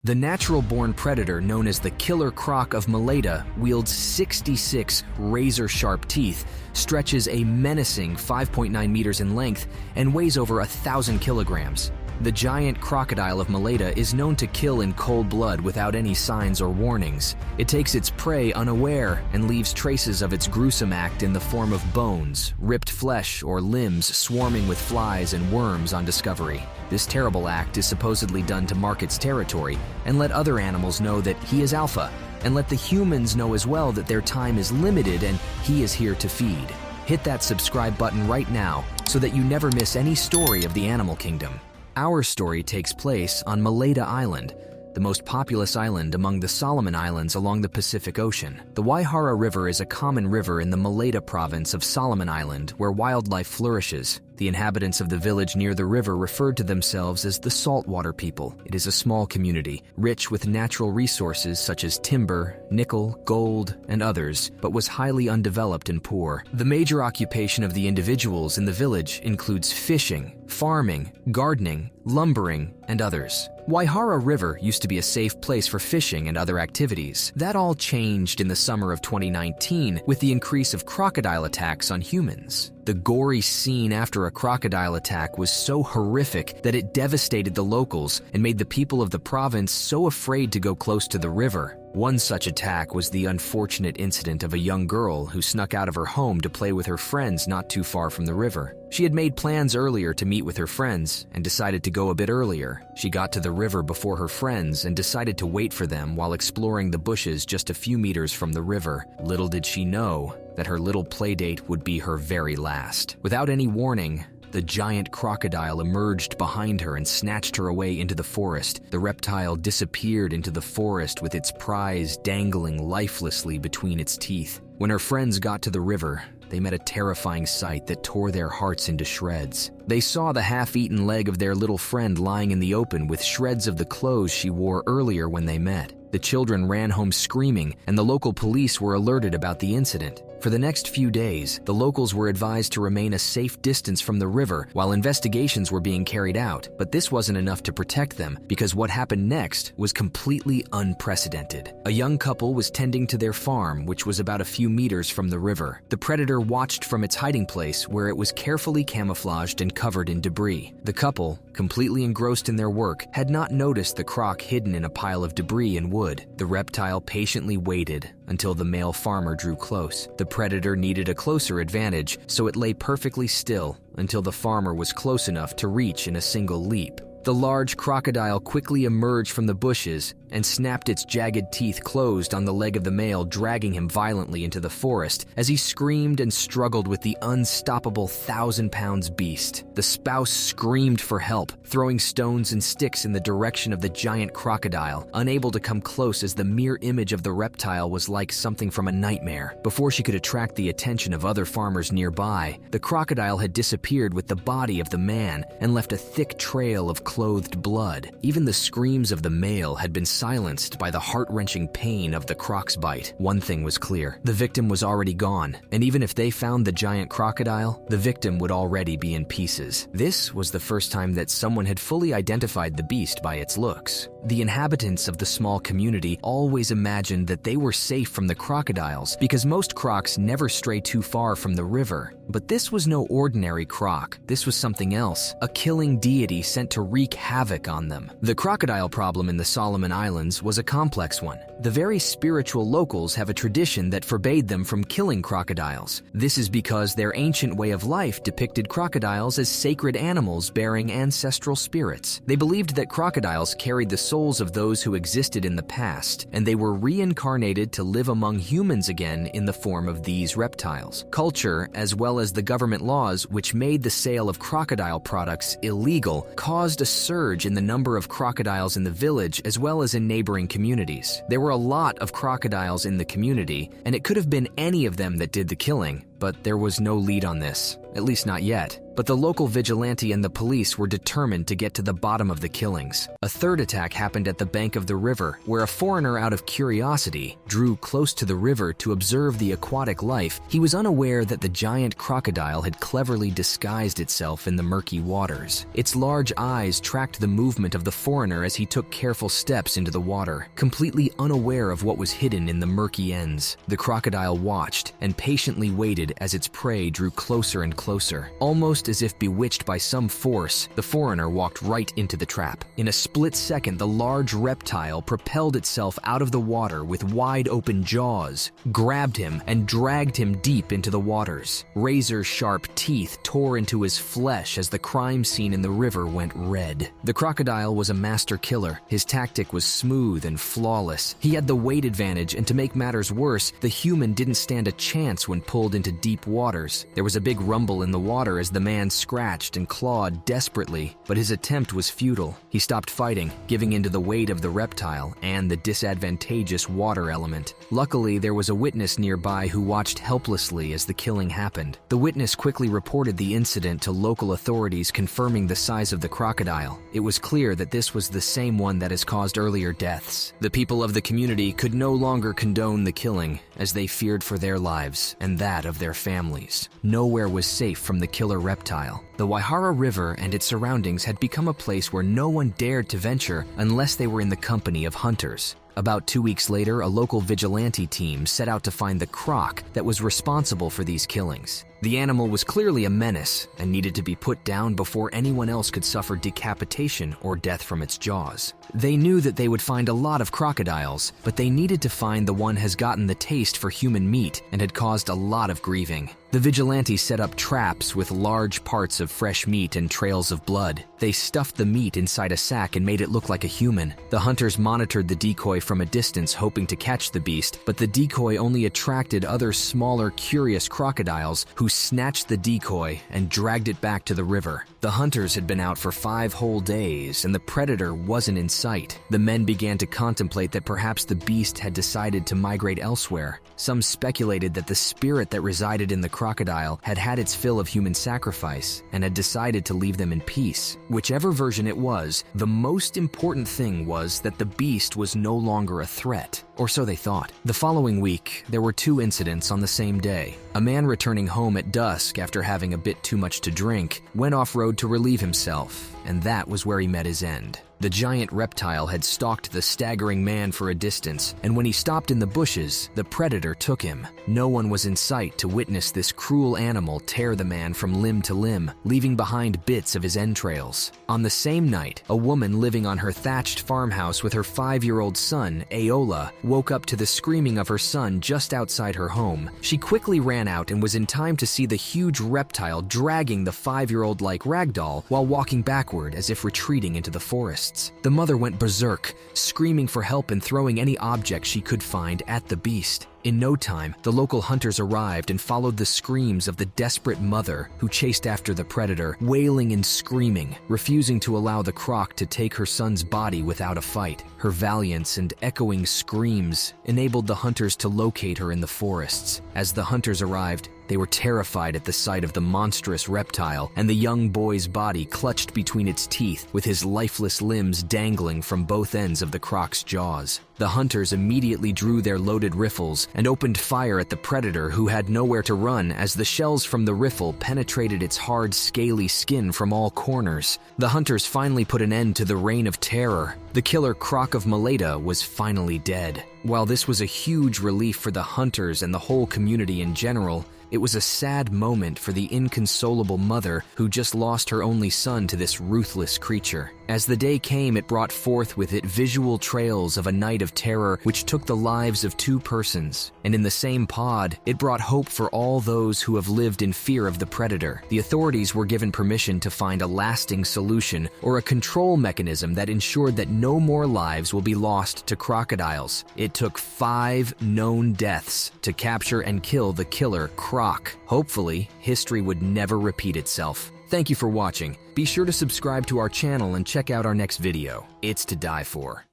The natural-born predator known as the killer croc of Malaita wields 66 razor-sharp teeth, stretches a menacing 5.9 meters in length, and weighs over 1,000 kilograms. The giant crocodile of Malaita is known to kill in cold blood without any signs or warnings. It takes its prey unaware and leaves traces of its gruesome act in the form of bones, ripped flesh, or limbs swarming with flies and worms on discovery. This terrible act is supposedly done to mark its territory and let other animals know that he is alpha, and let the humans know as well that their time is limited and he is here to feed. Hit that subscribe button right now so that you never miss any story of the animal kingdom. Our story takes place on Malaita Island, the most populous island among the Solomon Islands along the Pacific Ocean. The Waihara River is a common river in the Malaita province of Solomon Island where wildlife flourishes. The inhabitants of the village near the river referred to themselves as the Saltwater People. It is a small community, rich with natural resources such as timber, nickel, gold, and others, but was highly undeveloped and poor. The major occupation of the individuals in the village includes fishing, farming, gardening, lumbering, and others. Waihara River used to be a safe place for fishing and other activities. That all changed in the summer of 2019 with the increase of crocodile attacks on humans. The gory scene after a crocodile attack was so horrific that it devastated the locals and made the people of the province so afraid to go close to the river. One such attack was the unfortunate incident of a young girl who snuck out of her home to play with her friends not too far from the river. She had made plans earlier to meet with her friends and decided to go a bit earlier. She got to the river before her friends and decided to wait for them while exploring the bushes just a few meters from the river. Little did she know that her little playdate would be her very last. Without any warning, the giant crocodile emerged behind her and snatched her away into the forest. The reptile disappeared into the forest with its prize dangling lifelessly between its teeth. When her friends got to the river, they met a terrifying sight that tore their hearts into shreds. They saw the half-eaten leg of their little friend lying in the open with shreds of the clothes she wore earlier when they met. The children ran home screaming, and the local police were alerted about the incident. For the next few days, the locals were advised to remain a safe distance from the river while investigations were being carried out. But this wasn't enough to protect them, because what happened next was completely unprecedented. A young couple was tending to their farm, which was about a few meters from the river. The predator watched from its hiding place, where it was carefully camouflaged and covered in debris. The couple, completely engrossed in their work, had not noticed the croc hidden in a pile of debris and wood. The reptile patiently waited until the male farmer drew close. The predator needed a closer advantage, so it lay perfectly still until the farmer was close enough to reach in a single leap. The large crocodile quickly emerged from the bushes and snapped its jagged teeth closed on the leg of the male, dragging him violently into the forest as he screamed and struggled with the unstoppable 1,000-pound beast. The spouse screamed for help, throwing stones and sticks in the direction of the giant crocodile, unable to come close as the mere image of the reptile was like something from a nightmare. Before she could attract the attention of other farmers nearby, the crocodile had disappeared with the body of the man and left a thick trail of clothed blood. Even the screams of the male had been silenced by the heart-wrenching pain of the croc's bite. One thing was clear: the victim was already gone, and even if they found the giant crocodile, the victim would already be in pieces. This was the first time that someone had fully identified the beast by its looks. The inhabitants of the small community always imagined that they were safe from the crocodiles because most crocs never stray too far from the river. But this was no ordinary croc. This was something else, a killing deity sent to wreak havoc on them. The crocodile problem in the Solomon Islands was a complex one. The very spiritual locals have a tradition that forbade them from killing crocodiles. This is because their ancient way of life depicted crocodiles as sacred animals bearing ancestral spirits. They believed that crocodiles carried the souls of those who existed in the past, and they were reincarnated to live among humans again in the form of these reptiles. Culture, as well as the government laws which made the sale of crocodile products illegal, caused a surge in the number of crocodiles in the village as well as in neighboring communities. There were a lot of crocodiles in the community, and it could have been any of them that did the killing, but there was no lead on this, at least not yet. But the local vigilante and the police were determined to get to the bottom of the killings. A third attack happened at the bank of the river, where a foreigner, out of curiosity, drew close to the river to observe the aquatic life. He was unaware that the giant crocodile had cleverly disguised itself in the murky waters. Its large eyes tracked the movement of the foreigner as he took careful steps into the water, completely unaware of what was hidden in the murky ends. The crocodile watched and patiently waited as its prey drew closer and closer. Almost as if bewitched by some force, the foreigner walked right into the trap. In a split second, the large reptile propelled itself out of the water with wide-open jaws, grabbed him, and dragged him deep into the waters. Razor-sharp teeth tore into his flesh as the crime scene in the river went red. The crocodile was a master killer. His tactic was smooth and flawless. He had the weight advantage, and to make matters worse, the human didn't stand a chance when pulled into deep waters. There was a big rumble in the water as the man scratched and clawed desperately, but his attempt was futile. He stopped fighting, giving in to the weight of the reptile and the disadvantageous water element. Luckily, there was a witness nearby who watched helplessly as the killing happened. The witness quickly reported the incident to local authorities, confirming the size of the crocodile. It was clear that this was the same one that has caused earlier deaths. The people of the community could no longer condone the killing, as they feared for their lives and that of their families. Nowhere was safe from the killer reptile. The Waihara River and its surroundings had become a place where no one dared to venture unless they were in the company of hunters. About 2 weeks later, a local vigilante team set out to find the croc that was responsible for these killings. The animal was clearly a menace and needed to be put down before anyone else could suffer decapitation or death from its jaws. They knew that they would find a lot of crocodiles, but they needed to find the one has gotten the taste for human meat and had caused a lot of grieving. The vigilantes set up traps with large parts of fresh meat and trails of blood. They stuffed the meat inside a sack and made it look like a human. The hunters monitored the decoy from a distance, hoping to catch the beast, but the decoy only attracted other smaller, curious crocodiles who snatched the decoy and dragged it back to the river. The hunters had been out for 5 whole days, and the predator wasn't in sight. The men began to contemplate that perhaps the beast had decided to migrate elsewhere. Some speculated that the spirit that resided in the crocodile had had its fill of human sacrifice and had decided to leave them in peace. Whichever version it was, the most important thing was that the beast was no longer a threat, or so they thought. The following week, there were 2 incidents on the same day. A man returning home at dusk after having a bit too much to drink went off-road to relieve himself, and that was where he met his end. The giant reptile had stalked the staggering man for a distance, and when he stopped in the bushes, the predator took him. No one was in sight to witness this cruel animal tear the man from limb to limb, leaving behind bits of his entrails. On the same night, a woman living on her thatched farmhouse with her 5-year-old son, Aola, woke up to the screaming of her son just outside her home. She quickly ran out and was in time to see the huge reptile dragging the 5-year-old like ragdoll while walking backward as if retreating into the forest. The mother went berserk, screaming for help and throwing any object she could find at the beast. In no time, the local hunters arrived and followed the screams of the desperate mother who chased after the predator, wailing and screaming, refusing to allow the croc to take her son's body without a fight. Her valiance and echoing screams enabled the hunters to locate her in the forests. As the hunters arrived, they were terrified at the sight of the monstrous reptile and the young boy's body clutched between its teeth, with his lifeless limbs dangling from both ends of the croc's jaws. The hunters immediately drew their loaded rifles and opened fire at the predator, who had nowhere to run as the shells from the rifle penetrated its hard, scaly skin from all corners. The hunters finally put an end to the reign of terror. The killer croc of Maleta was finally dead. While this was a huge relief for the hunters and the whole community in general, it was a sad moment for the inconsolable mother who just lost her only son to this ruthless creature. As the day came, it brought forth with it visual trails of a night of terror which took the lives of 2 persons. And in the same pod, it brought hope for all those who have lived in fear of the predator. The authorities were given permission to find a lasting solution or a control mechanism that ensured that no more lives will be lost to crocodiles. It took 5 known deaths to capture and kill the killer croc. Hopefully, history would never repeat itself. Thank you for watching. Be sure to subscribe to our channel and check out our next video. It's to die for.